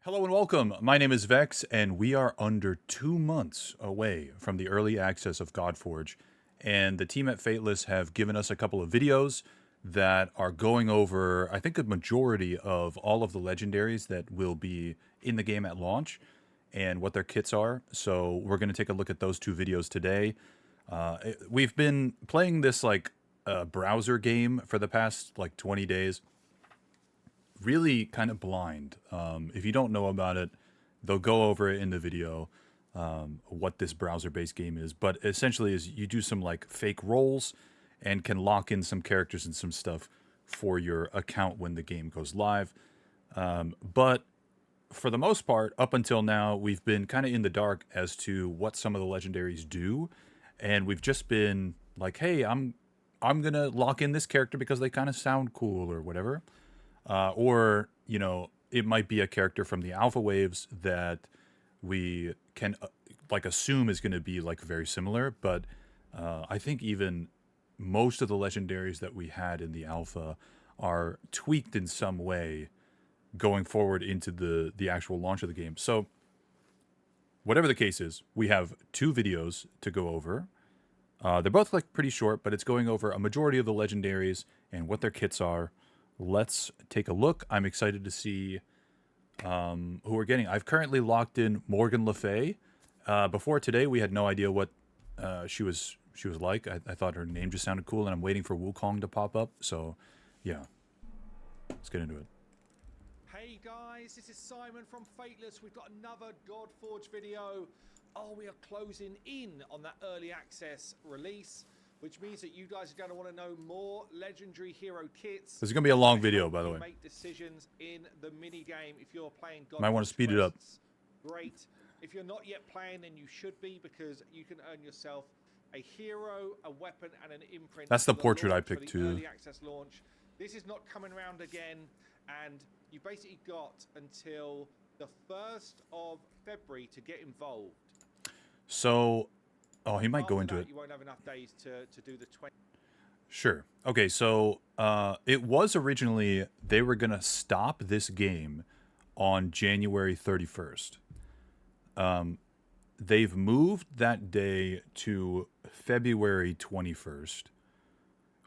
Hello and welcome. My name is Vex, and we are under 2 months away from the early access of Godforge. And the team at Fateless have given us a couple of videos that are going over, I think, a majority of all of the legendaries that will be in the game at launch and what their kits are. So we're going to take a look at those two videos today. We've been playing this browser game for the past 20 days. Really kind of blind. If you don't know about it, they'll go over it in the video, what this browser-based game is. But essentially is you do some fake rolls and can lock in some characters and some stuff for your account when the game goes live. But for the most part, up until now, we've been kind of in the dark as to what some of the legendaries do. And we've just been like, hey, I'm gonna lock in this character because they kind of sound cool or whatever. Or, it might be a character from the alpha waves that we can assume is going to be very similar. But I think even most of the legendaries that we had in the alpha are tweaked in some way going forward into the actual launch of the game. So whatever the case is, we have two videos to go over. They're both pretty short, but it's going over a majority of the legendaries and what their kits are. Let's take a look. I'm excited to see who we're getting. I've currently locked in Morgan Le Fay. Before today, we had no idea what she was like. I thought her name just sounded cool, and I'm waiting for Wukong to pop up. So, yeah, let's get into it. Hey guys, this is Simon from Fateless. We've got another Godforge video. Oh, we are closing in on that early access release, which means that you guys are going to want to know more legendary hero kits. This is going to be a long video, by the way. Make decisions in the mini game if you're playing Godforge. Might want to speed it up. Great. If you're not yet playing, then you should be, because you can earn yourself a hero, a weapon, and an imprint. That's the portrait I picked too. Early access launch. This is not coming around again, and you basically got until the 1st of February to get involved. So, oh, he might go into it. You won't have enough days to do the 20. Sure. Okay, so it was originally they were going to stop this game on January 31st. They've moved that day to February 21st,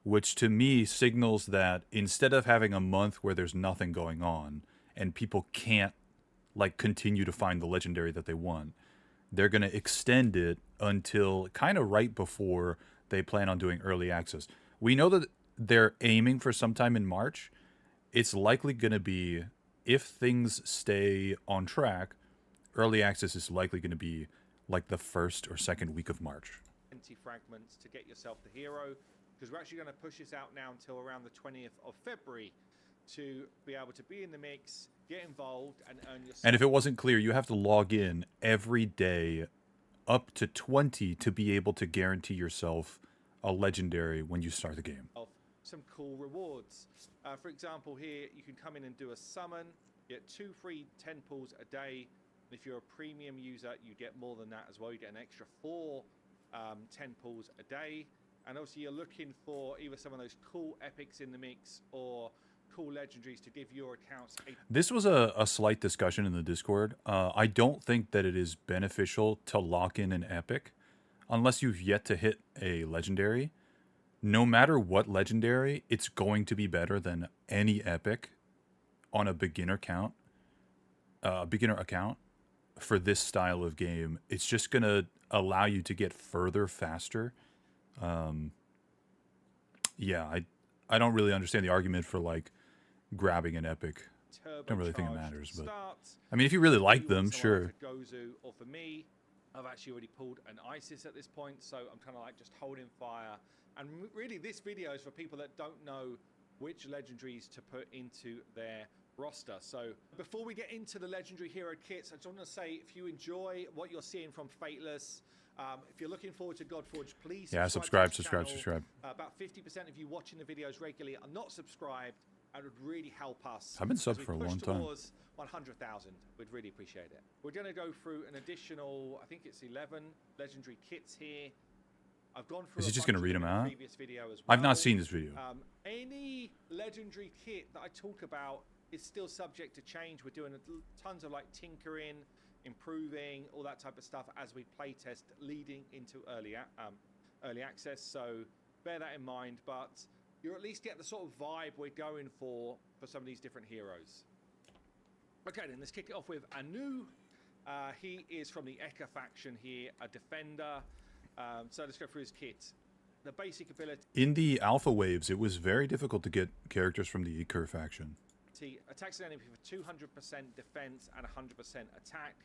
which to me signals that instead of having a month where there's nothing going on and people can't continue to find the legendary that they want, they're going to extend it until kind of right before they plan on doing early access. We know that they're aiming for sometime in March. It's likely going to be, if things stay on track, early access is likely going to be the first or second week of March. 20 fragments to get yourself the hero, because we're actually going to push this out now until around the 20th of February to be able to be in the mix, get involved, and earn yourself. And if it wasn't clear, you have to log in every day up to 20 to be able to guarantee yourself a legendary when you start the game. Some cool rewards. For example, here you can come in and do a summon, get 2 free 10 pulls a day. And if you're a premium user, you get more than that as well. You get an extra 4 10 pulls a day. And also you're looking for either some of those cool epics in the mix or cool legendaries to give your accounts This was a slight discussion in the Discord. I don't think that it is beneficial to lock in an epic unless you've yet to hit a legendary. No matter what legendary, it's going to be better than any epic on a beginner account for this style of game. It's just going to allow you to get further faster. Yeah, I don't really understand the argument for grabbing an epic. Don't really think it matters, but I mean, if you really like them, sure. For Gozu or for me, I've actually already pulled an Isis at this point, so I'm kind of just holding fire. And really, this video is for people that don't know which legendaries to put into their roster. So before we get into the legendary hero kits, I just want to say, if you enjoy what you're seeing from Fateless, if you're looking forward to Godforge, please subscribe. About 50% of you watching the videos regularly are not subscribed, and would really help us. I've been subbed for a long time. 100,000. We'd really appreciate it. We're going to go through an additional, I think it's 11 legendary kits here. I've gone through. Is he just going to read them out? Video as well. I've not seen this video. Any legendary kit that I talk about it's still subject to change. We're doing tons of like tinkering, improving, all that type of stuff as we playtest leading into early access. So bear that in mind, but you'll at least get the sort of vibe we're going for some of these different heroes. Okay, then let's kick it off with Anu. He is from the Eka faction here, a defender. So let's go through his kit. The basic ability. In the alpha waves, it was very difficult to get characters from the Eker faction. Attacks an enemy for 200% defense and 100% attack.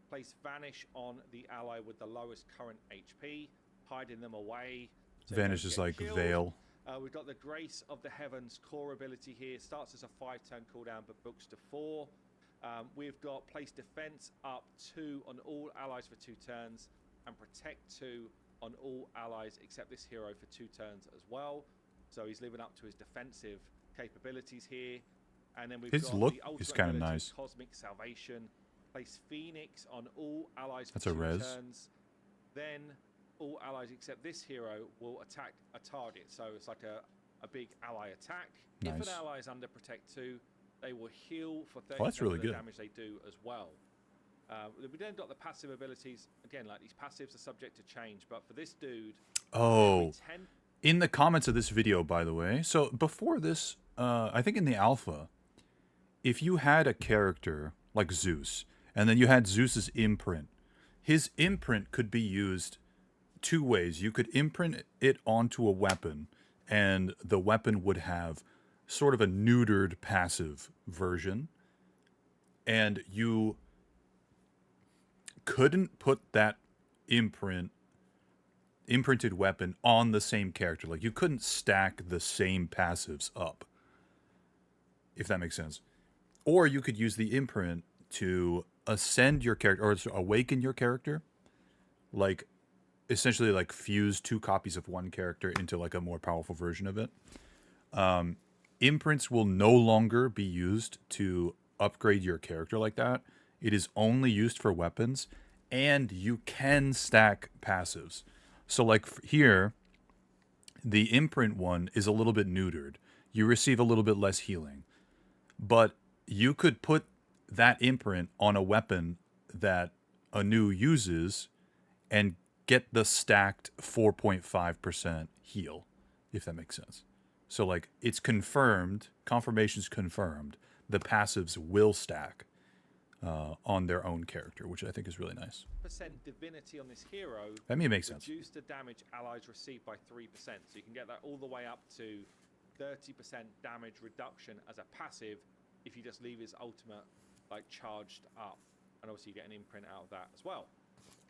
Place Vanish on the ally with the lowest current HP, hiding them away. So Vanish is like killed. Veil. We've got the Grace of the Heavens core ability here. Starts as a 5-turn cooldown, but books to 4. We've got Place Defense up 2 on all allies for 2 turns, and Protect 2 on all allies except this hero for 2 turns as well. So he's living up to his defensive capabilities here. And then we've His got look the ultimate is kind of ability, nice. Cosmic Salvation. Place Phoenix on all allies for That's a 2 res. turns. Then all allies except this hero will attack a target. So it's like a big ally attack. Nice. If an ally is under Protect 2, they will heal for 30% that's really of the good. damage they do as well. We then got the passive abilities. Again, like these passives are subject to change, but for this dude, Oh, in the comments of this video, by the way. So before this, I think in the alpha, if you had a character like Zeus, and then you had Zeus's imprint, his imprint could be used 2 ways. You could imprint it onto a weapon, and the weapon would have sort of a neutered passive version, and you couldn't put that imprinted weapon on the same character. Like, you couldn't stack the same passives up, if that makes sense. Or you could use the imprint to ascend your character, or to awaken your character, like essentially like fuse 2 copies of one character into like a more powerful version of it. Imprints will no longer be used to upgrade your character like that. It is only used for weapons, and you can stack passives. So like here, the imprint one is a little bit neutered. You receive a little bit less healing, but you could put that imprint on a weapon that Anu uses and get the stacked 4.5% heal, if that makes sense. So like, it's confirmed, confirmation's confirmed, the passives will stack on their own character, which I think is really nice. percent divinity on this hero. That may make sense. Reduce the damage allies receive by 3%. So you can get that all the way up to 30% damage reduction as a passive if you just leave his ultimate like charged up. And obviously you get an imprint out of that as well.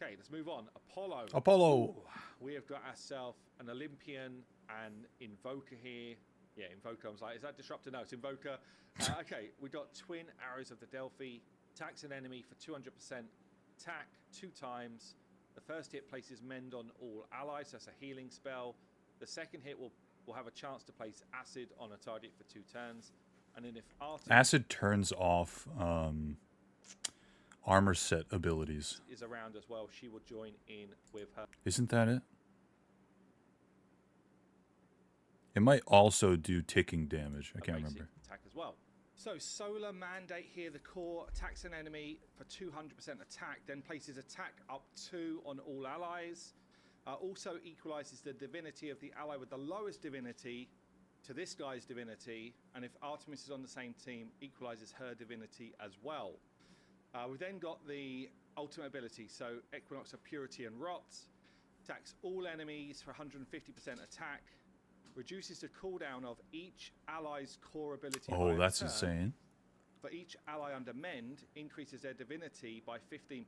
Okay, let's move on. Apollo. Ooh, we have got ourselves an Olympian and Invoker here. Yeah, Invoker. I was like, is that Disruptor? No, it's Invoker. Okay, we've got Twin Arrows of the Delphi. Attacks an enemy for 200% attack 2 times. The first hit places Mend on all allies, so that's a healing spell. The second hit will have a chance to place Acid on a target for 2 turns. And then if Acid turns off armor set abilities. Is around as well, she will join in with her. Isn't that it? It might also do ticking damage. I can't remember. Attack as well. So Solar Mandate here, the core attacks an enemy for 200% attack, then places attack up 2 on all allies. Also equalizes the divinity of the ally with the lowest divinity to this guy's divinity, and if Artemis is on the same team, equalizes her divinity as well. We've then got the ultimate ability, so Equinox of Purity and Rot. Attacks all enemies for 150% attack. Reduces the cooldown of each ally's core ability. Oh, that's insane. For each ally under Mend, increases their divinity by 15%.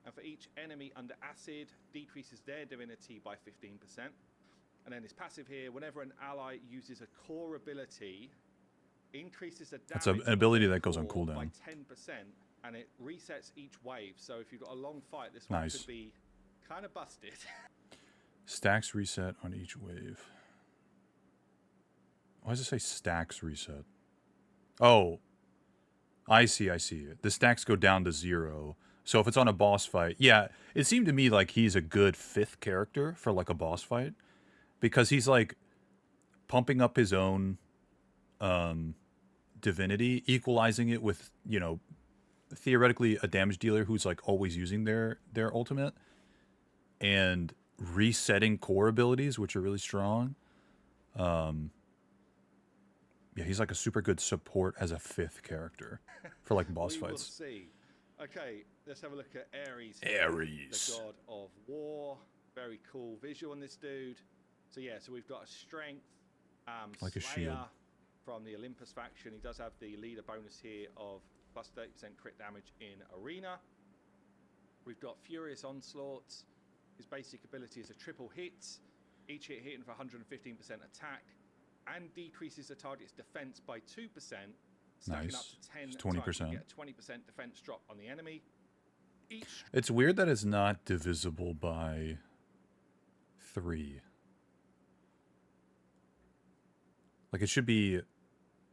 And for each enemy under Acid, decreases their divinity by 15%. And then his passive here, whenever an ally uses a core ability, increases the damage. That's an ability that goes on cooldown. By 10%, and it resets each wave. So if you've got a long fight, this one could be kind of busted. Stacks reset on each wave. Why does it say stacks reset? Oh, I see. The stacks go down to 0. So if it's on a boss fight, yeah, it seemed to me like he's a good 5th character for like a boss fight, because he's like pumping up his own divinity, equalizing it with, you know, theoretically a damage dealer who's like always using their ultimate, and resetting core abilities, which are really strong. Yeah, he's like a super good support as a 5th character for like boss We fights. will see. Okay, let's have a look at Ares. Here, Ares, the god of war. Very cool visual on this dude. So yeah, so we've got a strength, like a Slayer shield. from the Olympus faction. He does have the leader bonus here of plus 30% crit damage in arena. We've got Furious Onslaught. His basic ability is a triple hit. Each hit hitting for 115% attack, and decreases the target's defense by 2%, stacking Nice. up to 10 It's times. 20%. You get a 20% defense drop on the enemy. It's weird that it's not divisible by 3. Like it should be,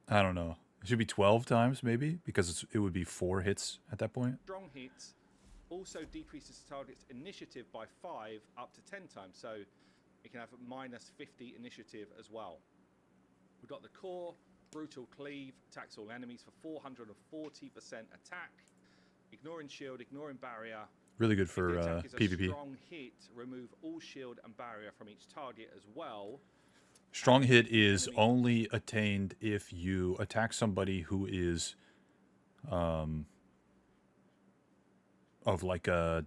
I don't know. It should be 12 times maybe, because it would be 4 hits at that point. Strong hits also decreases the target's initiative by 5 up to 10 times. So it can have a minus 50 initiative as well. We've got the core, brutal cleave, attacks all enemies for 440% attack. Ignoring shield, ignoring barrier. Really good for If the attack is a PvP. strong hit, remove all shield and barrier from each target as well. Strong hit is only attained if you attack somebody who is of like a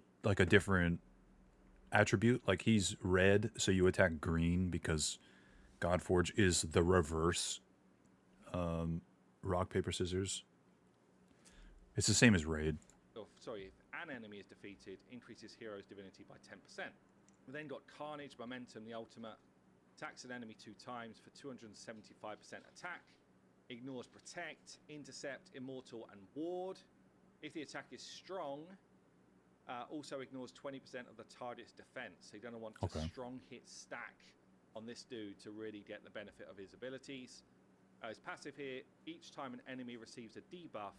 different attribute. Like he's red, so you attack green because Godforge is the reverse rock, paper, scissors. It's the same as raid. Oh, sorry, if an enemy is defeated, increases hero's divinity by 10%. We then got Carnage, Momentum, the ultimate. Attacks an enemy 2 times for 275% attack. Ignores Protect, Intercept, Immortal, and Ward. If the attack is strong, also ignores 20% of the target's defense. So you're going to want a strong hit stack on this dude to really get the benefit of his abilities. His passive here, each time an enemy receives a debuff,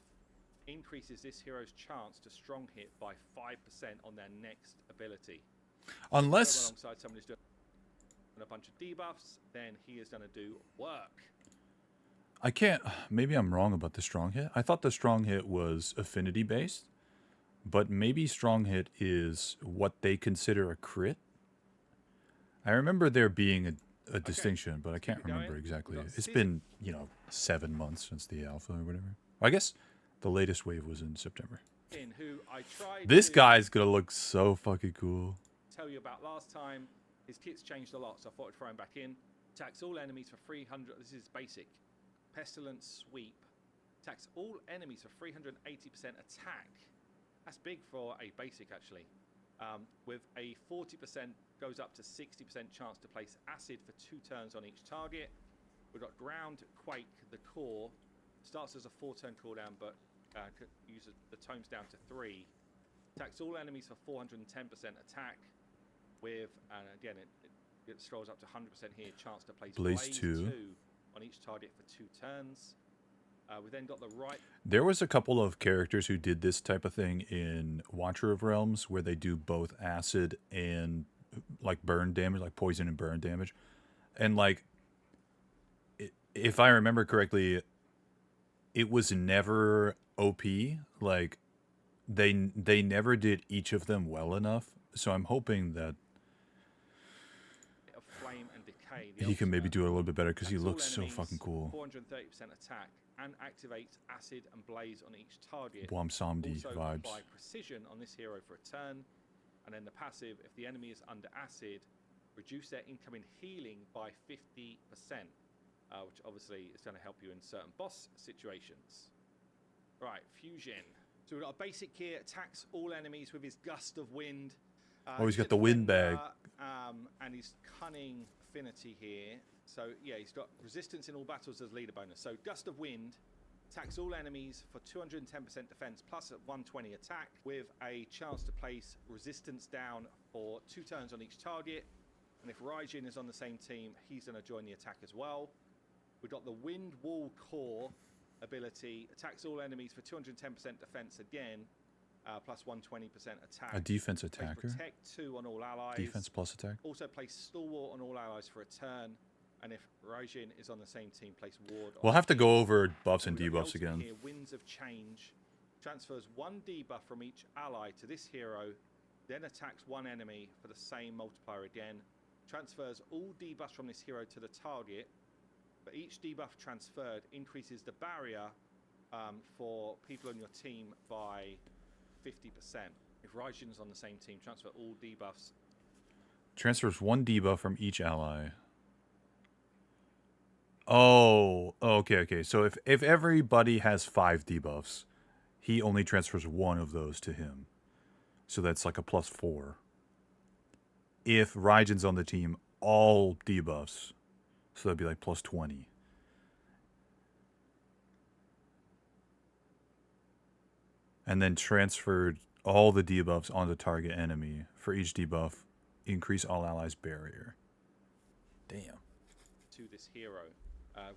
increases this hero's chance to strong hit by 5% on their next ability. Unless alongside someone who's doing a bunch of debuffs, then he is going to do work. I can't, maybe I'm wrong about the strong hit. I thought the strong hit was affinity based, but maybe strong hit is what they consider a crit. I remember there being a distinction, but I can't remember exactly. It's been, 7 months since the alpha or whatever. I guess the latest wave was in September. Who I tried This to guy's gonna look so fucking cool. tell you about last time. His kit's changed a lot, so I thought I'd throw him back in. Attacks all enemies for 300. This is basic. Pestilence Sweep. Attacks all enemies for 380% attack. That's big for a basic, actually. With a 40% goes up to 60% chance to place acid for 2 turns on each target. We've got Ground Quake, the core. Starts as a 4-turn cooldown, but uses the tones down to 3. Attacks all enemies for 410% attack. With, and again, it strolls up to 100% here. Chance to place Blaze 2 on each target for 2 turns. We then got the right. There was a couple of characters who did this type of thing in Watcher of Realms, where they do both acid and like burn damage, like poison and burn damage. And like, if I remember correctly, it was never OP. Like, they never did each of them well enough. So I'm hoping that Of flame and decay. he can maybe do it a little bit better, because he looks so fucking cool. 430% attack and activates acid and blaze on each target. Wamsamdi Also vibes. apply precision on this hero for a turn. And then the passive, if the enemy is under acid, reduce their incoming healing by 50%, which obviously is going to help you in certain boss situations. Right, Fusion. So we've got a basic here, attacks all enemies with his Gust of Wind. He's got the wind bag. And his Cunning affinity here. So yeah, he's got resistance in all battles as leader bonus. So Gust of Wind attacks all enemies for 210% defense plus a 120 attack, with a chance to place resistance down for 2 turns on each target. And if Raijin is on the same team, he's going to join the attack as well. We've got the Wind Wall Core ability, attacks all enemies for 210% defense again, plus 120% attack. A defense attacker. Protect 2 on all allies. Defense plus attack. Also place Stalwart on all allies for a turn. And if Raijin is on the same team, place ward. We'll have to go over buffs and we've got the debuffs ultimate again. Here, Winds of Change transfers 1 debuff from each ally to this hero, then attacks 1 enemy for the same multiplier again. Transfers all debuffs from this hero to the target, but each debuff transferred increases the barrier for people on your team by 50%. If Raijin's on the same team, transfer all debuffs. Transfers 1 debuff from each ally. Oh, okay. So if everybody has 5 debuffs, he only transfers 1 of those to him. So that's like a +4. If Raijin's on the team, all debuffs. So that'd be like +20. And then transferred all the debuffs on the target enemy. For each debuff, increase all allies' barrier. Damn. To this hero.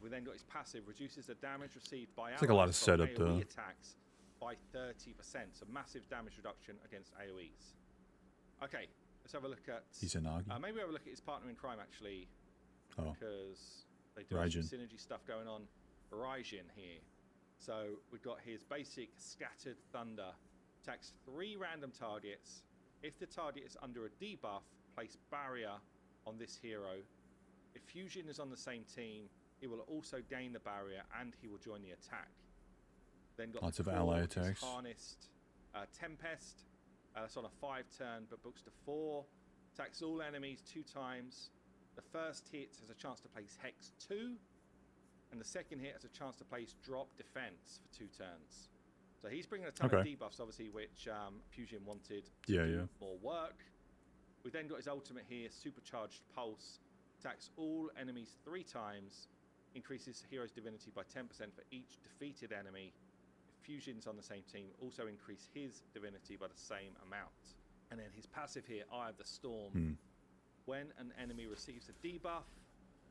We then got his passive, reduces the damage received by It's like a lot of setup, AoE though. attacks by 30%. So massive damage reduction against AoEs. Okay, let's have a look at... Izanagi. maybe have a look at his partner in crime, actually. Oh. Because they do have some Raijin. synergy stuff going on. Raijin here. So we've got his basic Scattered Thunder. Attacks 3 random targets. If the target is under a debuff, place barrier on this hero. If Fusion is on the same team, he will also gain the barrier and he will join the attack. Then got Lots the of ally core, his attacks. Harnessed Tempest. That's on a 5 turn, but books to 4. Attacks all enemies 2 times. The first hit has a chance to place Hex 2. And the second hit has a chance to place Drop Defense for 2 turns. So he's bringing a ton of debuffs, obviously, which Fusion wanted to do more work. We then got his ultimate here, Supercharged Pulse. Attacks all enemies 3 times. Increases the hero's divinity by 10% for each defeated enemy. If Fusion's on the same team, also increase his divinity by the same amount. And then his passive here, Eye of the Storm. When an enemy receives a debuff,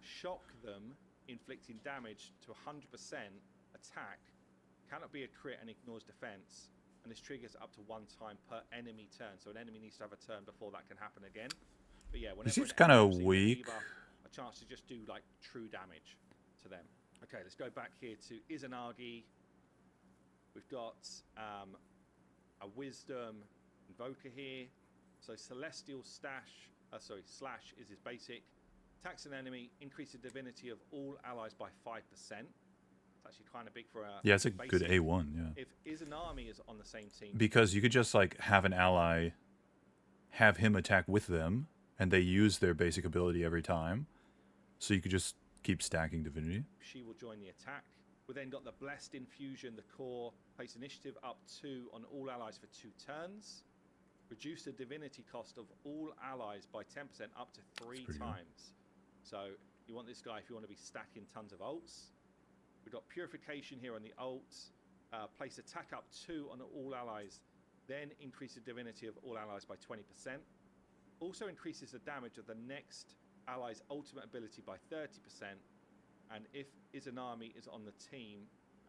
shock them, inflicting damage to 100% attack. Cannot be a crit and ignores defense. And this triggers up to 1 time per enemy turn. So an enemy needs to have a turn before that can happen again. But yeah, whenever He seems an enemy kind of receives a weak. debuff, a chance to just do like true damage to them. Okay, let's go back here to Izanagi. We've got a Wisdom Invoker here. So Celestial Slash is his basic. Attacks an enemy, increase the divinity of all allies by 5%. It's actually kind of big for a Yeah, it's a basic. good A1, yeah. If Izanami is on the same team... Because you could just like have an ally, have him attack with them, and they use their basic ability every time. So you could just keep stacking divinity. She will join the attack. We then got the Blessed Infusion, the core. Place initiative up 2 on all allies for 2 turns. Reduce the divinity cost of all allies by 10% up to 3 times. So you want this guy if you want to be stacking tons of ults. We've got Purification here on the ults. Place attack up 2 on all allies. Then increase the divinity of all allies by 20%. Also increases the damage of the next ally's ultimate ability by 30%. And if Izanami is on the team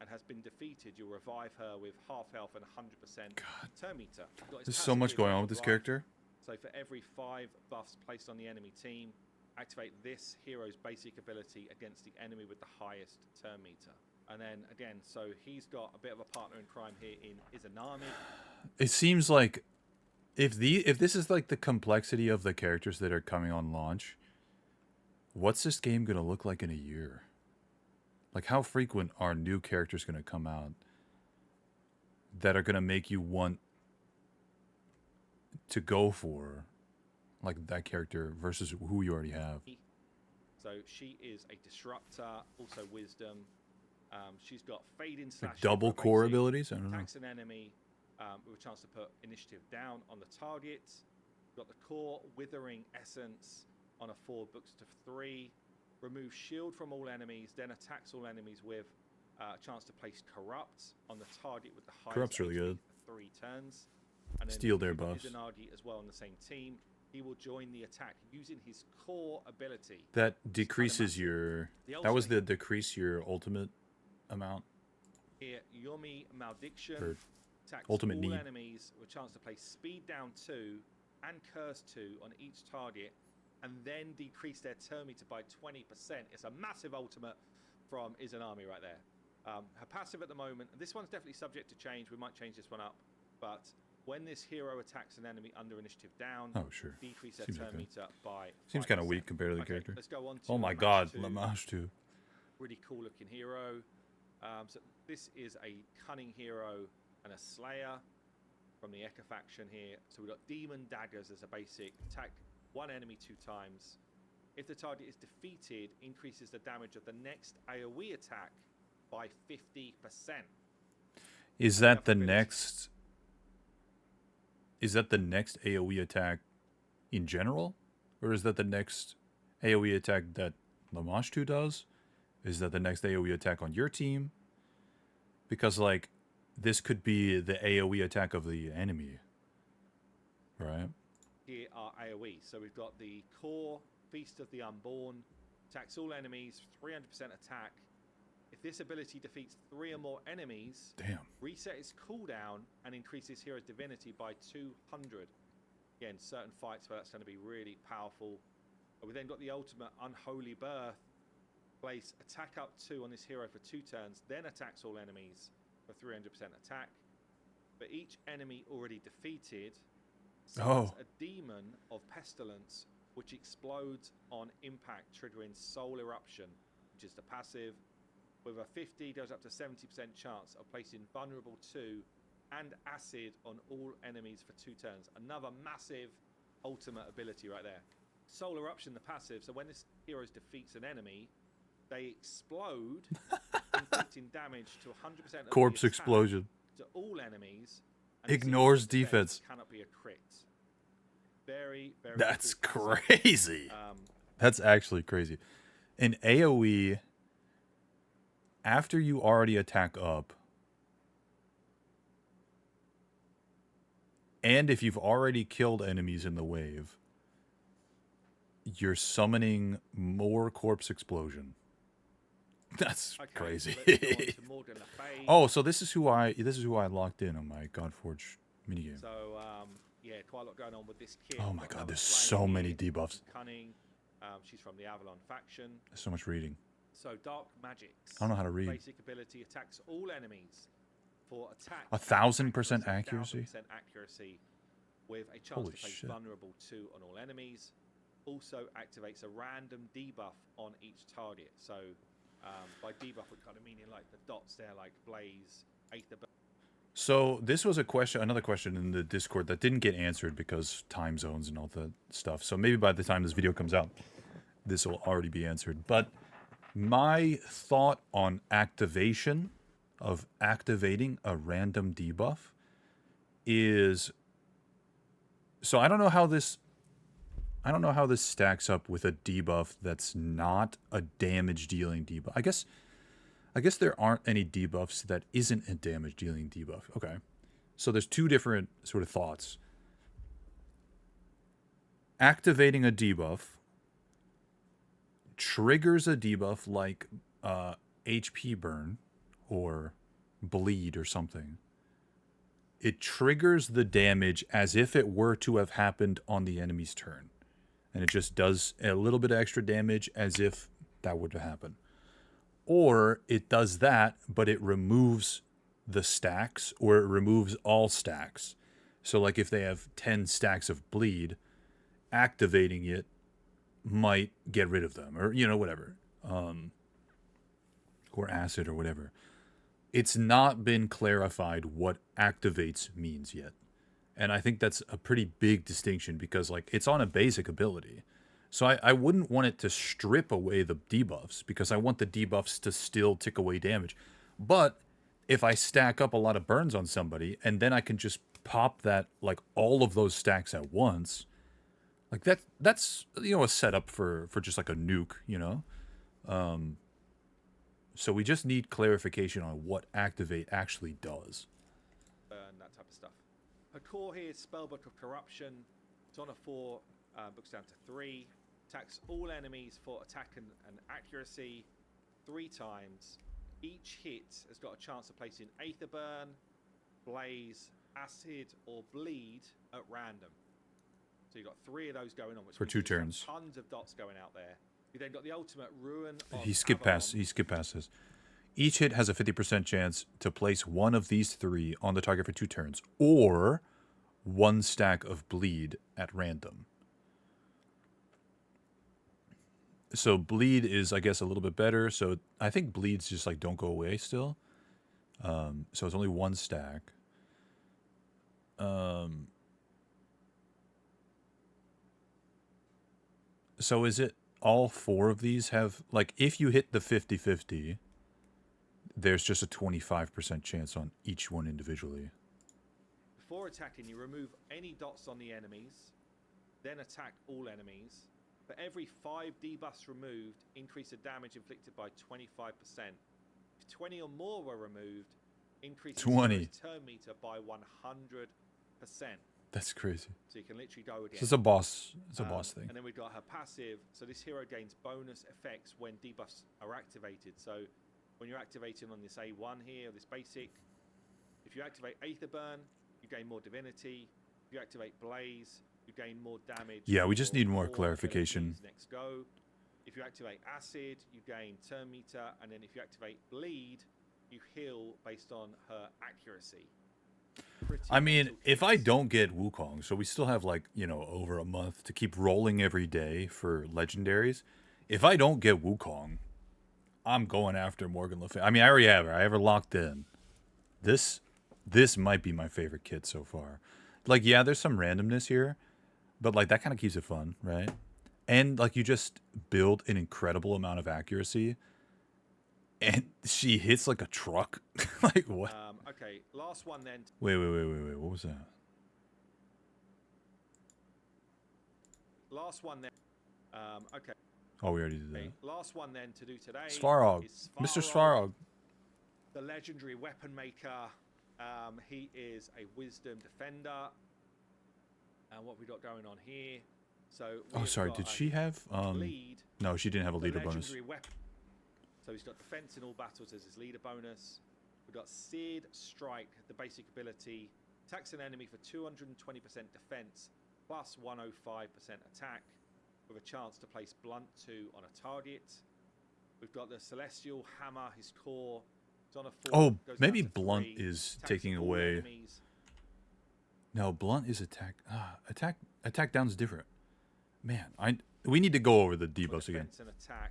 and has been defeated, you'll revive her with half health and 100% turn meter. There's so much going on with this character. So for every 5 buffs placed on the enemy team, activate this hero's basic ability against the enemy with the highest turn meter. And then again, so he's got a bit of a partner in crime here in Izanami. It seems like if this is like the complexity of the characters that are coming on launch, what's this game gonna look like in a year? Like, how frequent are new characters gonna come out that are gonna make you want to go for like that character versus who you already have? So she is a disruptor, also wisdom. She's got fading slash. Like double core abilities? I don't know. Attacks an enemy with a chance to put initiative down on the target. Got the core withering essence on a 4 books to 3. Remove shield from all enemies, then attacks all enemies with a chance to place corrupt on the target with the highest. Corrupt's really good. For 3 turns. And then Steal their buffs. Izanagi as well on the same team. He will join the attack using his core ability. That decreases your. That was the decrease your ultimate amount. Here, Yomi Malediction Or attacks ultimate all need. enemies with a chance to place speed down 2 and curse 2 on each target, and then decrease their turn meter by 20%. It's a massive ultimate from Izanami right there. Her passive at the moment, and this one's definitely subject to change. We might change this one up, but when this hero attacks an enemy under initiative down, decrease their turn meter by 5%. Seems kind of weak compared to the character. Let's go on to oh my god, Lamash 2. Really cool looking hero. So this is a cunning hero and a slayer from the Eka faction here. So we've got demon daggers as a basic. Attack one enemy 2 times. If the target is defeated, increases the damage of the next AoE attack by 50%. Is that the next? Is that the next AoE attack in general, or is that the next AoE attack that Lamash 2 does? Is that the next AoE attack on your team? Because like this could be the AoE attack of the enemy, right? Here are AoE. So we've got the core Feast of the Unborn, attacks all enemies, 300% attack. If this ability defeats 3 or more enemies, reset its cooldown and increases hero's divinity by 200. Again, certain fights where that's going to be really powerful. We then got the ultimate Unholy Birth. Place attack up 2 on this hero for 2 turns, then attacks all enemies for 300% attack. For each enemy already defeated, summons a demon of pestilence, which explodes on impact, triggering Soul Eruption, which is the passive. With a 50, goes up to 70% chance of placing Vulnerable 2 and Acid on all enemies for 2 turns. Another massive ultimate ability right there. Soul Eruption, the passive. So when this hero defeats an enemy, they explode, inflicting damage to 100% of corpse the explosion to all enemies. And ignores defense. Cannot be a crit. Very, very. That's cool crazy. That's actually crazy. In AoE, after you already attack up, and if you've already killed enemies in the wave, you're summoning more corpse explosion. That's crazy. Oh, so this is who I locked in on my Godforge minigame. So yeah, quite a lot going on with this kid. Oh my god, there's so many debuffs. Cunning. She's from the Avalon faction. There's so much reading. So Dark Magics. I don't know how to read. Basic ability attacks all enemies for attack. 1,000% accuracy. 1,000% accuracy with a chance to place vulnerable 2 on all enemies. Also activates a random debuff on each target. So by debuff, we're kind of meaning like the dots there, like Blaze, Aether. So this was another question in the Discord that didn't get answered because time zones and all that stuff. So maybe by the time this video comes out, this will already be answered. But my thought on activation of activating a random debuff is, so I don't know how this stacks up with a debuff that's not a damage dealing debuff. I guess there aren't any debuffs that isn't a damage dealing debuff. Okay. So there's 2 different sort of thoughts. Activating a debuff triggers a debuff like HP burn or bleed or something. It triggers the damage as if it were to have happened on the enemy's turn. And it just does a little bit of extra damage as if that would have happened. Or it does that, but it removes the stacks, or it removes all stacks. So like if they have 10 stacks of bleed, activating it might get rid of them, or whatever, or acid or whatever. It's not been clarified what activates means yet, and I think that's a pretty big distinction because like it's on a basic ability, so I wouldn't want it to strip away the debuffs because I want the debuffs to still tick away damage. But if I stack up a lot of burns on somebody and then I can just pop that, like all of those stacks at once, like that's a setup for just like a nuke, so we just need clarification on what activate actually does. And that type of stuff. Her core here is Spellbook of Corruption. It's on a 4, books down to 3. Attacks all enemies for attack and accuracy 3 times. Each hit has got a chance of placing Aether Burn, Blaze, Acid, or Bleed at random. So you've got 3 of those going on, which For means 2 you just have turns. tons of dots going out there. You then got the ultimate Ruin of He skipped past. Avalon. He skipped past this. Each hit has a 50% chance to place one of these 3 on the target for 2 turns, or 1 stack of bleed at random. So bleed is, I guess, a little bit better. So I think bleeds just like don't go away still. So it's only 1 stack. So is it all 4 of these have, like, if you hit the 50-50, there's just a 25% chance on each one individually. Before attacking, you remove any dots on the enemies, then attack all enemies. For every 5 debuffs removed, increase the damage inflicted by 25%. If 20 or more were removed, increase the 20 turn meter by 100%. That's crazy. So you can literally go again. So it's a boss. It's a boss thing. And then we've got her passive. So this hero gains bonus effects when debuffs are activated. So when you're activating on this A1 here, this basic, if you activate Aether Burn, you gain more divinity. If you activate Blaze, you gain more damage. Yeah, we just need more for clarification. abilities next go. If you activate Acid, you gain turn meter. And then if you activate Bleed, you heal based on her accuracy. I mean, if I don't get Wukong, so we still have, like, you know, over a month to keep rolling every day for legendaries. If I don't get Wukong, I'm going after Morgan Le Fay. I mean, I already have her. I have her locked in. This might be my favorite kit so far. Like, yeah, there's some randomness here, but, like, that kind of keeps it fun, right? And, like, you just build an incredible amount of accuracy, and she hits like a truck. Like, what? Okay, last one then. Wait. What was that? Last one then. Okay. Oh, we already did that. Okay, last one then to do today. Svarog. Is Mr. Svarog. The legendary weapon maker. He is a wisdom defender. And what have we got going on here? So. Oh, sorry. Did she have? Lead, no, she didn't have a leader bonus. So he's got defense in all battles as his leader bonus. We've got Seared Strike, the basic ability. Attacks an enemy for 220% defense plus 105% attack with a chance to place Blunt 2 on a target. We've got the Celestial Hammer, his core. It's on a 4. Oh, Goes maybe down to Blunt 3, is attacks taking all away. enemies. No, Blunt is attack. Attack down's different. Man, we need to go over the debuffs again. Defense and attack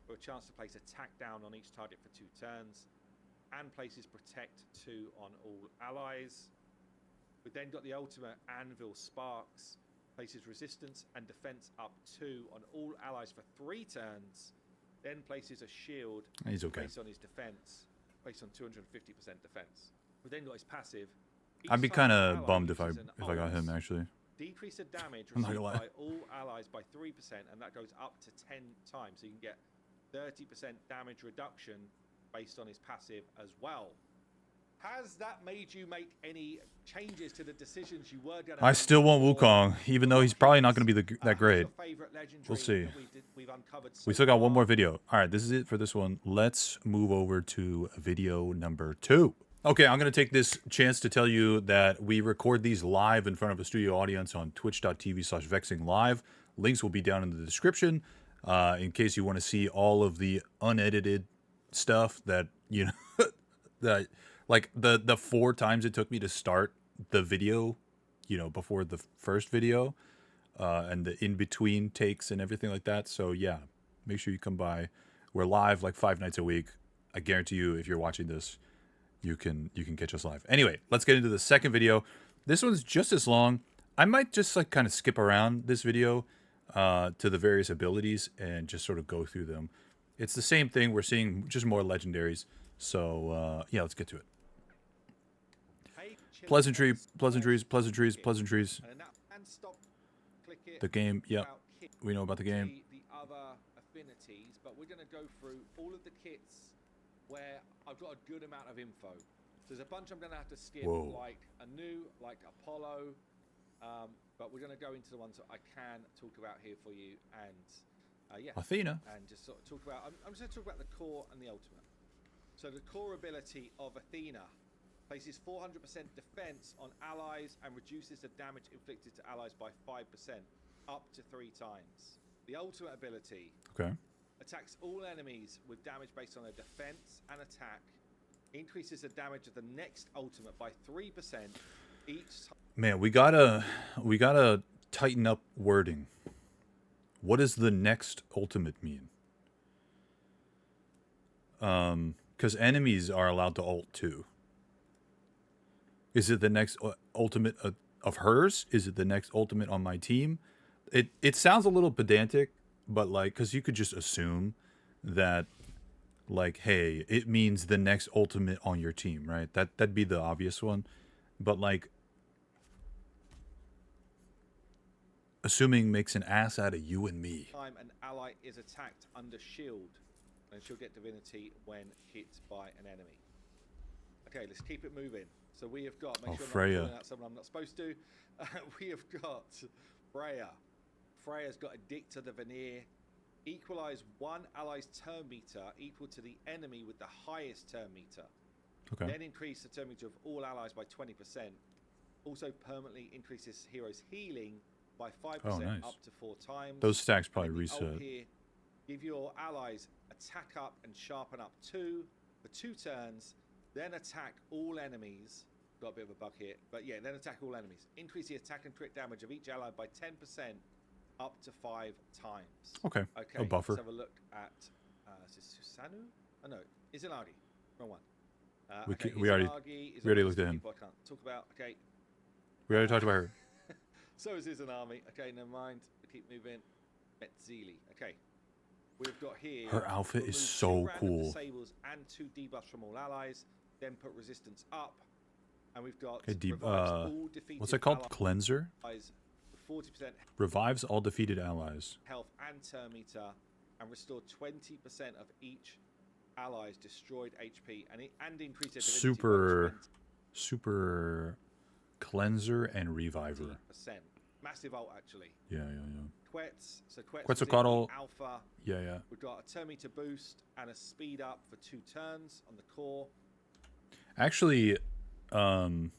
with a chance to place attack down on each target for 2 turns. And places Protect 2 on all allies. We've then got the ultimate Anvil Sparks. Places resistance and defense up 2 on all allies for 3 turns. Then places a shield He's okay. based on his defense, based on 250% defense. We've then got his passive. I'd be Each kind time an of ally bummed if I uses an got him, ult, actually. Decrease the damage I'm not received gonna lie. by all allies by 3%, and that goes up to 10 times. So you can get 30% damage reduction based on his passive as well. Has that made you make any changes to the decisions you were going to make? I still want Wukong, even though he's probably not going to be that great. We'll see. We still got one more video. All right, this is it for this one. Let's move over to video number 2. Okay, I'm going to take this chance to tell you that we record these live in front of a studio audience on twitch.tv/vexinglive. Links will be down in the description in case you want to see all of the unedited stuff that, you know, that, like, the 4 times it took me to start the video, you know, before the first video, and the in-between takes and everything like that. So, yeah, make sure you come by. We're live like 5 nights a week. I guarantee you, if you're watching this, you can catch us live. Anyway, let's get into the second video. This one's just as long. I might just, like, kind of skip around this video to the various abilities and just sort of go through them. It's the same thing. We're seeing just more legendaries. So, yeah, let's get to it. Pleasantries. The game, yep. We know about the game. The other affinities, but we're going to go through all of the kits where I've got a good amount of info. So there's a bunch I'm going to have to skip, like Anu, like Apollo, but we're going to go into the ones that I can talk about here for you, and yeah, Athena, and just sort of talk about. I'm just going to talk about the core and the ultimate. So the core ability of Athena Places 400% defense on allies and reduces the damage inflicted to allies by 5%, up to 3 times. The ultimate ability attacks all enemies with damage based on their defense and attack, increases the damage of the next ultimate by 3% each time. Man, we gotta tighten up wording. What does the next ultimate mean? Because enemies are allowed to ult too. Is it the next ultimate of hers? Is it the next ultimate on my team? It sounds a little pedantic, but like, because you could just assume that, like, hey, it means the next ultimate on your team, right? That'd be the obvious one. But like, assuming makes an ass out of you and me. Time an ally is attacked under shield, and she'll get divinity when hit by an enemy. Okay, let's keep it moving. So we have got, make sure Freya. I'm not calling out someone I'm not supposed to. We have got Freya. Freya's got Addict to the Veneer. Equalize one ally's turn meter equal to the enemy with the highest turn meter. Okay. Then increase the turn meter of all allies by 20%. Also permanently increases hero's healing by 5% up to 4 times. Those stacks probably reset. Here, give your allies attack up and sharpen up 2 for 2 turns. Then attack all enemies. Got a bit of a bug here, but yeah, then attack all enemies. Increase the attack and crit damage of each ally by 10% up to 5 times. Okay. A buffer. Let's have a look at is this Susanu? Oh no, Izanagi. Wrong one. We already looked at him. I can't talk about. Okay. We already talked about her. So is Izanami. Okay, never mind. We keep moving. Metzili. Okay. We've got here. Her outfit is so cool. Disables and 2 debuffs from all allies. Then put resistance up. And we've got what's it called? Cleanser. 40% Revives all defeated allies. Health and turn meter, and restore 20% of each ally's destroyed HP, and increase their divinity super cleanser and reviver. Massive ult, actually. Yeah. Quets. So Quetzalcoatl alpha. Yeah. We've got a turn meter boost and a speed up for 2 turns on the core. Actually, not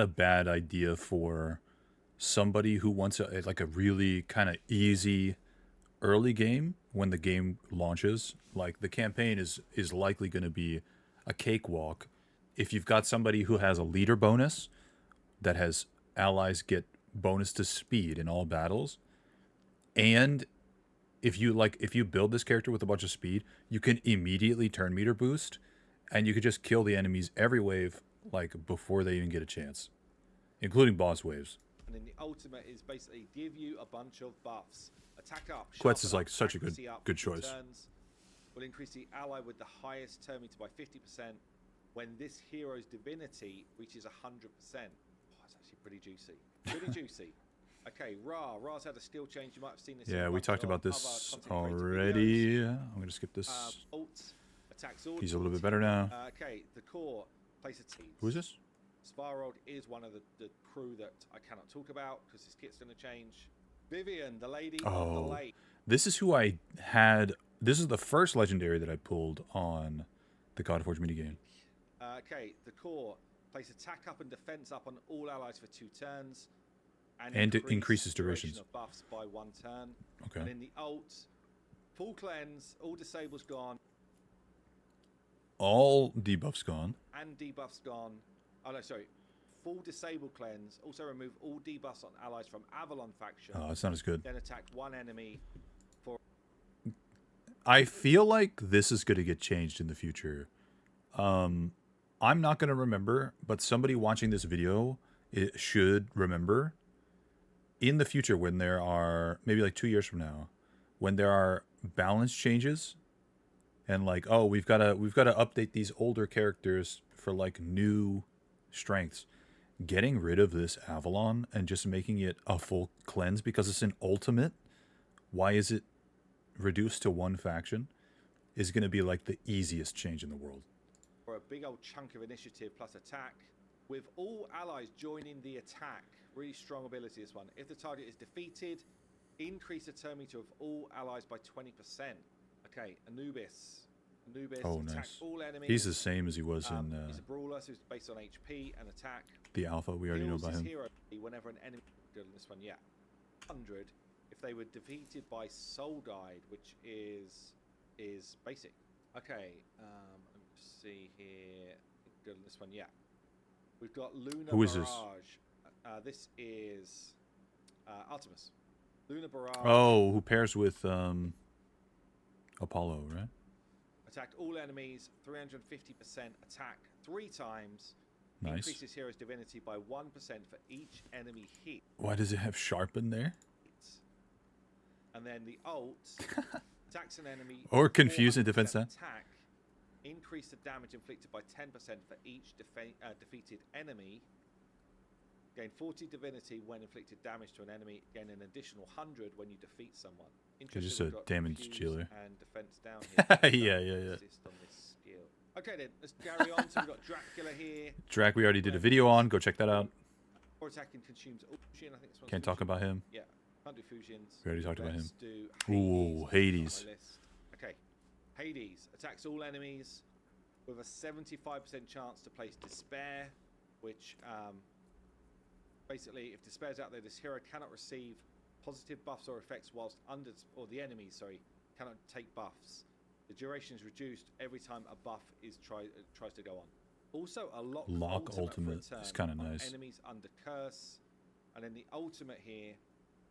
a bad idea for somebody who wants a really kind of easy early game when the game launches. Like, the campaign is likely going to be a cakewalk. If you've got somebody who has a leader bonus that has allies get bonus to speed in all battles, and if you build this character with a bunch of speed, you can immediately turn meter boost, and you could just kill the enemies every wave, like, before they even get a chance, including boss waves. And then the ultimate is basically give you a bunch of buffs. Attack up. Quetz is like such a good choice. Turns. Will increase the ally with the highest turn meter by 50% when this hero's divinity reaches 100%. Oh, that's actually pretty juicy. Pretty juicy. Okay, Ra's had a skill change. You might have seen this. Yeah, we talked about this already. I'm going to skip this. Attacks all. He's a little bit better now. Okay, the core plays a team. Who is this? Svarog is one of the crew that I cannot talk about because his kit's going to change. Vivian, the lady of the lake. This is who I had. This is the first legendary that I pulled on the Godforge minigame. Okay, the core plays attack up and defense up on all allies for 2 turns. And it increases durations of buffs by 1 turn. Okay. And in the ult, full cleanse, all disables gone. All debuffs gone. And debuffs gone. Oh no, sorry. Full disable cleanse. Also remove all debuffs on allies from Avalon faction. Oh, it's not as good. Then attack 1 enemy for... I feel like this is going to get changed in the future. I'm not going to remember, but somebody watching this video should remember. In the future, when there are, maybe like 2 years from now, when there are balance changes, and like, oh, we've got to update these older characters for like new strengths, getting rid of this Avalon and just making it a full cleanse because it's an ultimate. Why is it reduced to 1 faction? Is going to be like the easiest change in the world. For a big old chunk of initiative plus attack, with all allies joining the attack. Really strong ability, this one. If the target is defeated, increase the turn meter of all allies by 20%. Okay, Anubis. Anubis, Oh, attack nice. all enemies. He's the same as he was in He's a brawler, so it's based on HP and attack. the alpha. We already know Heals about his him. hero whenever an enemy good on this one, yeah. 100 if they were defeated by Soul Guide, which is basic. Okay, let me just see here. Good on this one, yeah. We've got Lunar Who is Barrage. this? This is Artemis. Lunar Barrage. Oh, who pairs with Apollo, right? Attack all enemies, 350% attack 3 times. Nice. Increases hero's divinity by 1% for each enemy hit. Why does it have sharpen there? And then the ult attacks an enemy. Or confuse and 400% defense that. attack. Increase the damage inflicted by 10% for each defeated enemy. Gain 40 divinity when inflicted damage to an enemy. Gain an additional 100 when you defeat someone. Just a we've got damage confuse dealer. And defense down here. Yeah. Assist on this skill. Okay then, let's carry on. So we've got Dracula here. Drac, we already did a video on. Go check that out. Or attacking consumes Fusion. I think this one's Can't talk Fusion. about him. Yeah, can't do fusions. We already talked about him. Let's do Ooh, Hades. on my list. Okay, Hades attacks all enemies with a 75% chance to place Despair, which basically, if Despair's out there, this hero cannot receive positive buffs or effects whilst under, or the enemies, sorry, cannot take buffs. The duration is reduced every time a buff is tries to go on. Also, a lock ultimate is kind of nice. Enemies under curse, and then the ultimate here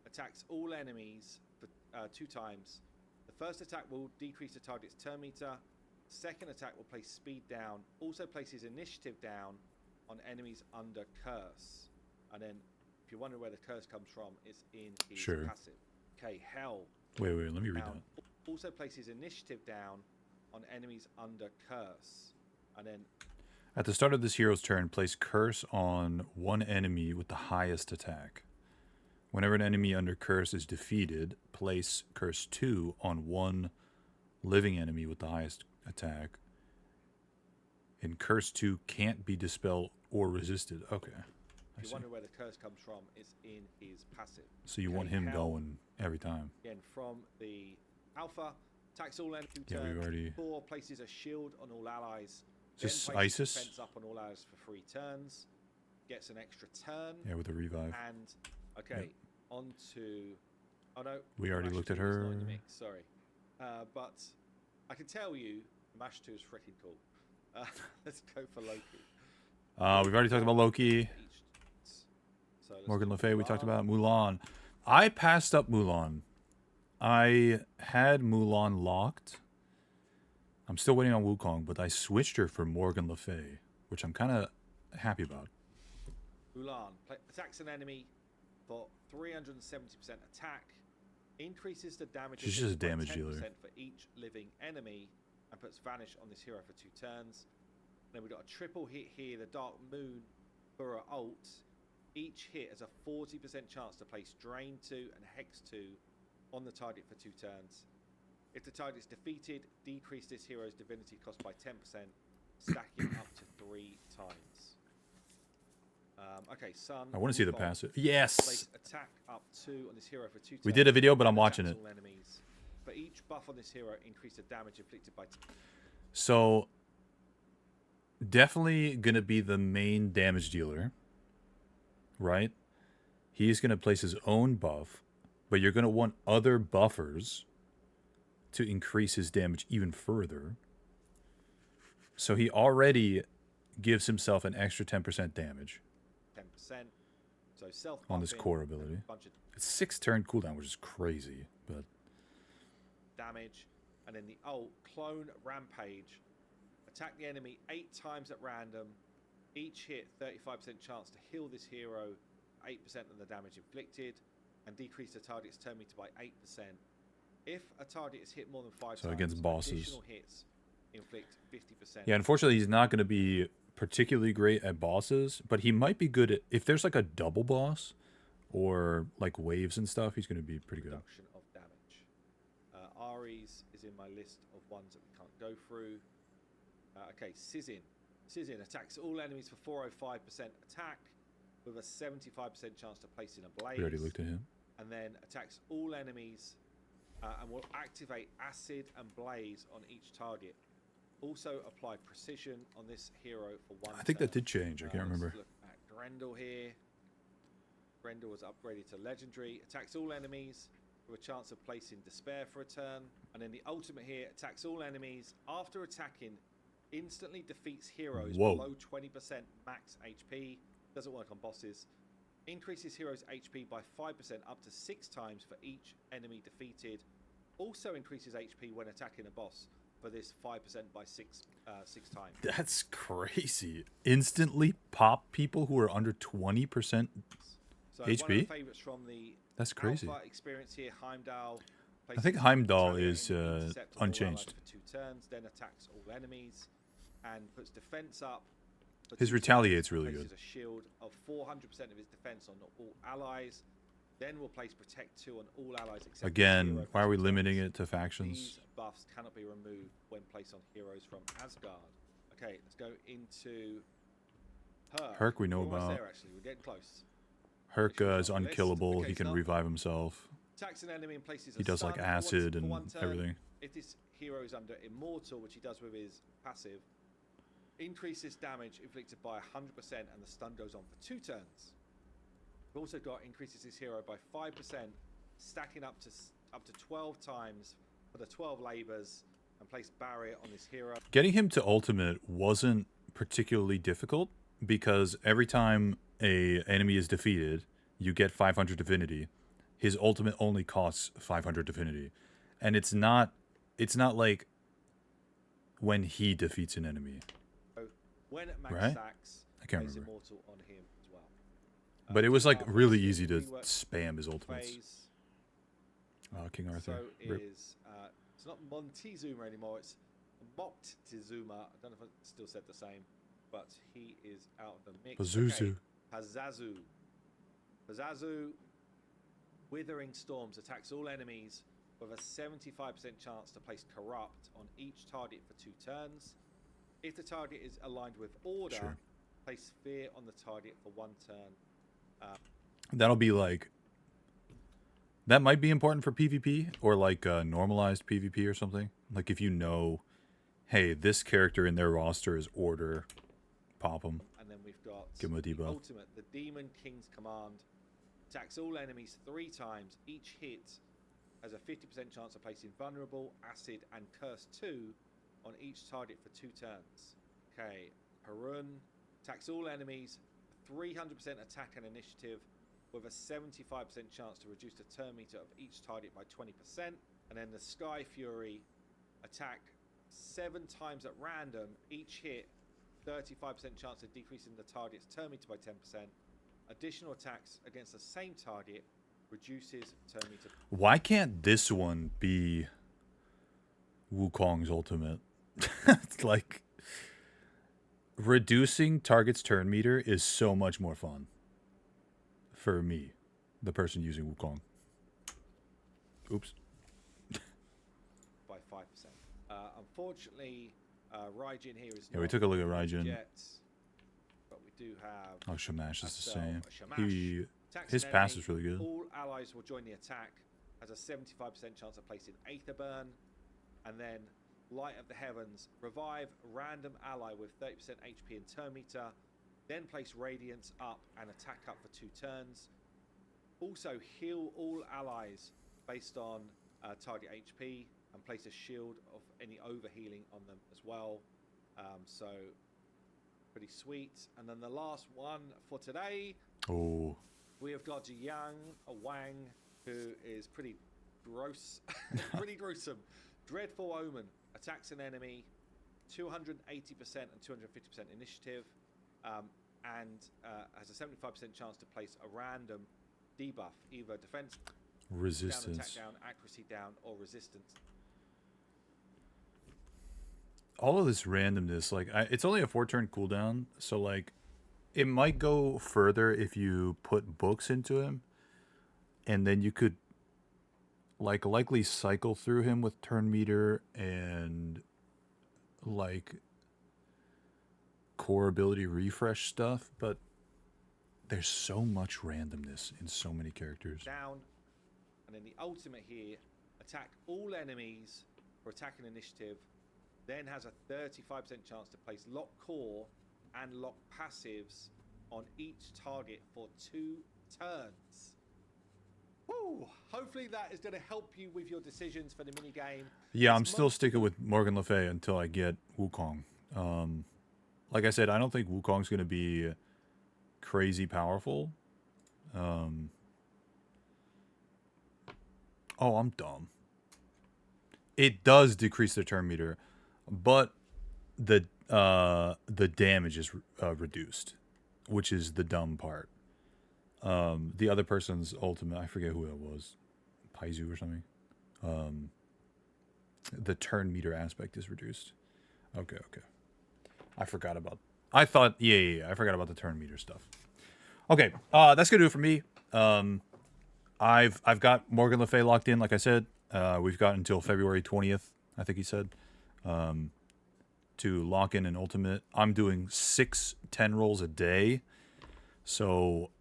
attacks all enemies for 2 times. The first attack will decrease the target's turn meter. Second attack will place speed down. Also places initiative down on enemies under curse. And then, if you're wondering where the curse comes from, it's in his passive. Okay, Hell. Wait, let me read that. Also places initiative down on enemies under curse. And then At the start of this hero's turn, place curse on one enemy with the highest attack. Whenever an enemy under curse is defeated, place curse 2 on one living enemy with the highest attack. And curse 2 can't be dispelled or resisted. Okay. if you wonder where the curse comes from, it's in his passive. So you want him going every time. Again, from the alpha, attacks all enemies. Yeah, we've already... 4 places a shield on all allies. Is this then places Isis? defense up on all allies for 3 turns. Gets an extra turn. Yeah, with a revive. And, okay, on to... Oh no. We already Mash looked at 2 is not her. in the mix, sorry. But I can tell you, Mash 2 is freaking cool. Let's go for Loki. We've already talked about Loki. So Morgan Le Fay, we talked about Mulan. I passed up Mulan. I had Mulan locked. I'm still waiting on Wukong, but I switched her for Morgan Le Fay, which I'm kind of happy about. Mulan attacks an enemy for 370% attack, increases the damage. She's just a damage dealer for each living enemy, and puts Vanish on this hero for 2 turns. Then we've got a triple hit here, the Dark Moon for her ult. Each hit has a 40% chance to place Drain 2 and Hex 2 on the target for 2 turns. If the target is defeated, decrease this hero's divinity cost by 10%, stacking up to 3 times. Okay, Sun. I want to see the passive. Yes! Place attack up 2 on this hero for 2 turns. We did a video, but I'm watching it. All enemies. For each buff on this hero, increase the damage inflicted by 10. So, definitely going to be the main damage dealer, right? He's going to place his own buff, but you're going to want other buffers to increase his damage even further. So he already gives himself an extra 10% damage 10%. So self on this core ability. It's 6 turn cooldown, which is crazy, but damage. And then the ult, Clone Rampage. Attack the enemy 8 times at random. Each hit 35% chance to heal this hero 8% of the damage inflicted, and decrease the target's turn meter by 8%. If a target is hit more than 5 times, against bosses, additional hits inflict 50%. Yeah, unfortunately, he's not going to be particularly great at bosses, but he might be good at, if there's like a double boss or like waves and stuff, he's going to be pretty good. Reduction of damage. Ares is in my list of ones that we can't go through. Okay, Sizzin. Sizzin attacks all enemies for 405% attack with a 75% chance to place in a blaze. We already looked at him. And then attacks all enemies and will activate acid and blaze on each target. Also apply precision on this hero for 1 I think that turn. did change. I can't Let's remember. look at Grendel here. Grendel was upgraded to legendary. Attacks all enemies with a chance of placing despair for a turn. And then the ultimate here attacks all enemies after attacking. Instantly defeats heroes below 20% max HP. Doesn't work on bosses. Increases heroes' HP by 5% up to 6 times for each enemy defeated. Also increases HP when attacking a boss for this 5% by 6 times. That's crazy. Instantly pop people who are under 20% So HP? one of the favorites from the That's crazy. Alpha experience here, Heimdall. I think Heimdall is unchanged. For 2 turns, then attacks all enemies and puts defense up. His retaliate's really good. Places a shield of 400% of his defense on all allies. Then we'll place protect 2 on all allies except Again, why are we limiting it to factions? These buffs cannot be removed when placed on heroes from Asgard. Okay, let's go into Herc. Herc we know We're almost about. there, actually. We're getting close. Herc is unkillable. Okay, He can start. revive himself. Attacks an enemy and places He does like acid and everything. If this hero is under immortal, which he does with his passive, increases damage inflicted by 100% and the stun goes on for 2 turns. We've also got increases his hero by 5%, stacking up to 12 times for the 12 labors, and place barrier on this hero. Getting him to ultimate wasn't particularly difficult because every time a enemy is defeated, you get 500 divinity. His ultimate only costs 500 divinity, and it's not like when he defeats an enemy. So when at max Right? stacks, I can't place remember. immortal on him as well. But it was like King really Arthur's easy to rework spam his ultimates. phase. King Arthur. So Rip. is it's not Montezuma anymore. It's Moctezuma. I don't know if I still said the same, but he is out of the mix. Pazuzu. Okay. Pazuzu. Withering Storms attacks all enemies with a 75% chance to place Corrupt on each target for 2 turns. If the target is aligned with Order, Sure. place Fear on the target for 1 turn. That'll be like... That might be important for PvP or like normalized PvP or something. Like if you know, hey, this character in their roster is Order, pop them. And then we've got Give him a the debuff. ultimate, the Demon King's Command. Attacks all enemies 3 times. Each hit has a 50% chance of placing Vulnerable, Acid, and Curse 2 on each target for 2 turns. Okay, Harun attacks all enemies, 300% attack and initiative, with a 75% chance to reduce the turn meter of each target by 20%. And then the Sky Fury attack 7 times at random. Each hit, 35% chance of decreasing the target's turn meter by 10%. Additional attacks against the same target reduces turn meter. Why can't this one be Wukong's ultimate? It's like reducing target's turn meter is so much more fun for me, the person using Wukong. Oops. By 5%. Unfortunately, Raijin here is Yeah, we not took a look at Raijin. yet, but we do have Oh, Shamash is the So, same. Shamash attacks His an pass enemy, is really good. All allies will join the attack. Has a 75% chance of placing Aether Burn, and then Light of the Heavens. Revive random ally with 30% HP and turn meter. Then place Radiance up and attack up for 2 turns. Also heal all allies based on target HP and place a shield of any overhealing on them as well. So pretty sweet. And then the last one for today, Oh, we have got a Wang, who is pretty gross, pretty gruesome. Dreadful Omen attacks an enemy, 280% and 250% initiative, and has a 75% chance to place a random debuff, either defense down, resistance. attack down, accuracy down, or resistance. All of this randomness, like it's only a 4-turn cooldown, so like it might go further if you put books into him, and then you could like likely cycle through him with turn meter and like core ability refresh stuff, but there's so much randomness in so many characters. Down, and then the ultimate here, attack all enemies for attacking initiative then has a 35% chance to place lock core and lock passives on each target for 2 turns. Woo! Hopefully that is going to help you with your decisions for the mini game. Yeah, I'm still sticking with Morgan Le Fay until I get Wukong. Like I said, I don't think Wukong's going to be crazy powerful. Oh, I'm dumb. It does decrease the turn meter, but the damage is reduced, which is the dumb part. The other person's ultimate, I forget who it was, Paizu or something. The turn meter aspect is reduced. Okay. I forgot about. I thought, yeah. I forgot about the turn meter stuff. Okay, that's gonna do it for me. I've got Morgan Le Fay locked in. Like I said, we've got until February 20th. I think he said, to lock in an ultimate. I'm doing 6-10 rolls a day, so.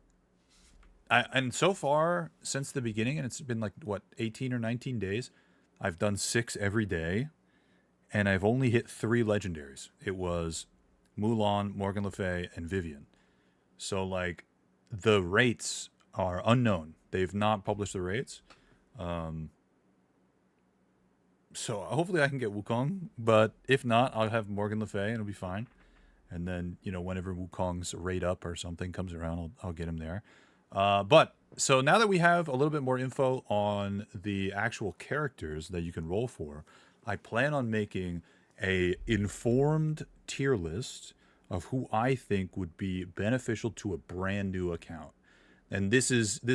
And so far, since the beginning, and it's been like, what, 18 or 19 days, I've done 6 every day, and I've only hit 3 legendaries. It was Mulan, Morgan Le Fay, and Vivian. So, like, the rates are unknown. They've not published the rates. So, hopefully I can get Wukong, but if not, I'll have Morgan Le Fay, and it'll be fine. And then, whenever Wukong's rate up or something comes around, I'll get him there. But so now that we have a little bit more info on the actual characters that you can roll for, I plan on making a informed tier list of who I think would be beneficial to a brand new account. And this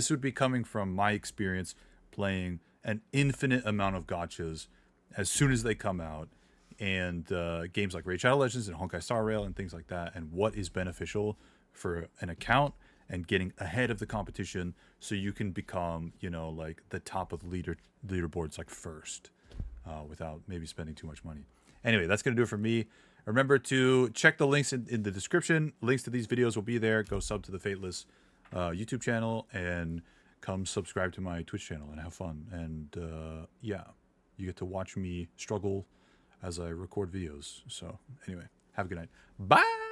would be coming from my experience playing an infinite amount of gachas as soon as they come out, and games like Raid Shadow Legends and Honkai Star Rail and things like that, and what is beneficial for an account and getting ahead of the competition so you can become, like the top of the leaderboards, like first, without maybe spending too much money. Anyway, that's going to do it for me. Remember to check the links in the description. Links to these videos will be there. Go sub to the Fateless YouTube channel and come subscribe to my Twitch channel and have fun. And yeah, you get to watch me struggle as I record videos. So anyway, have a good night. Bye!